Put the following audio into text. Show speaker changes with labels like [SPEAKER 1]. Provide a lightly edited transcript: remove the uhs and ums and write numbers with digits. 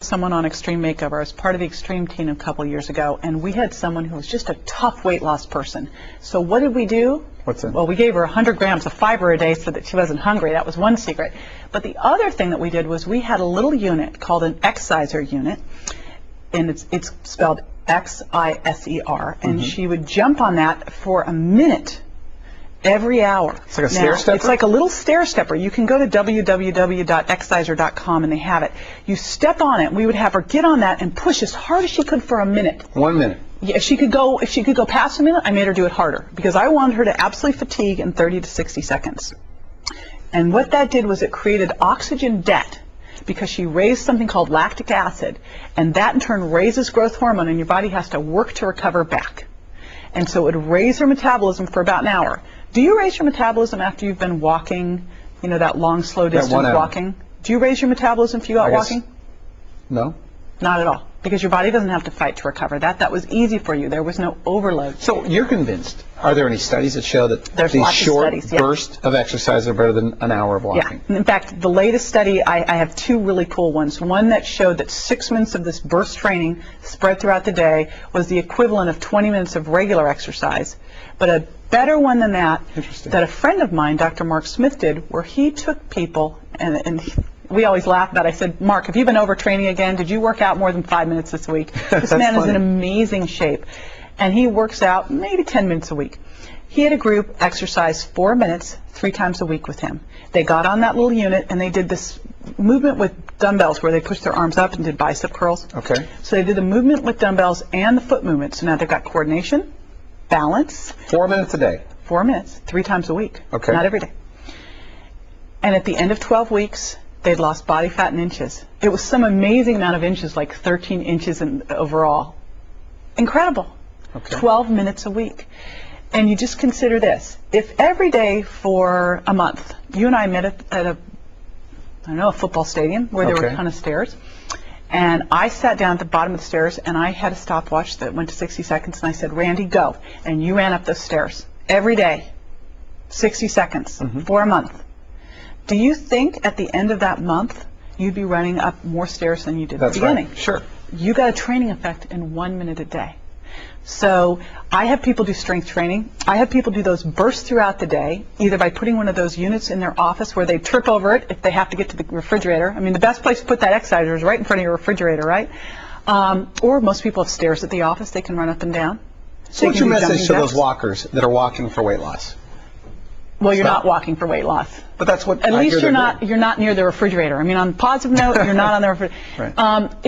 [SPEAKER 1] someone on Extreme Makeover. I was part of the Extreme team a couple years ago, and we had someone who was just a tough weight loss person. So what did we do?
[SPEAKER 2] What's that?
[SPEAKER 1] Well, we gave her 100 grams of fiber a day so that she wasn't hungry. That was one secret. But the other thing that we did was we had a little unit called an X-iser unit, and it's spelled X-I-S-E-R, and she would jump on that for a minute every hour.
[SPEAKER 2] It's like a stair stepper?
[SPEAKER 1] It's like a little stair stepper. You can go to www.xiser.com and they have it. You step on it. We would have her get on that and push as hard as she could for a minute.
[SPEAKER 2] 1 minute.
[SPEAKER 1] Yeah, if she could go past a minute, I made her do it harder because I wanted her to absolutely fatigue in 30 to 60 seconds. And what that did was it created oxygen debt because she raised something called lactic acid, and that in turn raises growth hormone, and your body has to work to recover back. And so it would raise her metabolism for about an hour. Do you raise your metabolism after you've been walking, you know, that long, slow distance walking? Do you raise your metabolism if you go out walking?
[SPEAKER 2] No.
[SPEAKER 1] Not at all, because your body doesn't have to fight to recover that. That was easy for you. There was no overload.
[SPEAKER 2] So you're convinced. Are there any studies that show that these short bursts of exercise are better than an hour of walking?
[SPEAKER 1] Yeah. In fact, the latest study, I have two really cool ones. One that showed that 6 minutes of this burst training spread throughout the day was the equivalent of 20 minutes of regular exercise. But a better one than that, that a friend of mine, Dr. Mark Smith, did, where he took people, and we always laugh about it. I said, Mark, have you been overtraining again? Did you work out more than 5 minutes this week? This man is in amazing shape. And he works out maybe 10 minutes a week. He had a group exercise 4 minutes 3 times a week with him. They got on that little unit and they did this movement with dumbbells where they pushed their arms up and did bicep curls.
[SPEAKER 2] Okay.
[SPEAKER 1] So they did the movement with dumbbells and the foot movement. So now they've got coordination, balance.
[SPEAKER 2] 4 minutes a day.
[SPEAKER 1] 4 minutes, 3 times a week.
[SPEAKER 2] Okay.
[SPEAKER 1] Not every day. And at the end of 12 weeks, they'd lost body fat in inches. It was some amazing amount of inches, like 13 inches overall. Incredible.
[SPEAKER 2] Okay.
[SPEAKER 1] 12 minutes a week. And you just consider this. If every day for a month, you and I met at a football stadium where there were a ton of stairs, and I sat down at the bottom of the stairs and I had a stopwatch that went to 60 seconds, and I said, Randy, go. And you ran up those stairs every day, 60 seconds for a month. Do you think at the end of that month you'd be running up more stairs than you did at the beginning?
[SPEAKER 2] Right. Sure.
[SPEAKER 1] You got a training effect in 1 minute a day. So I have people do strength training. I have people do those bursts throughout the day, either by putting one of those units in their office where they trip over it if they have to get to the refrigerator. I mean, the best place to put that X-iser is right in front of your refrigerator, right? Or most people have stairs at the office. They can run up and down.
[SPEAKER 2] So what's your message to those walkers that are walking for weight loss?
[SPEAKER 1] Well, you're not walking for weight loss.
[SPEAKER 2] But that's what
[SPEAKER 1] at least you're not near the refrigerator. I mean, on a positive note, you're not on the refrigerator.
[SPEAKER 2] Right.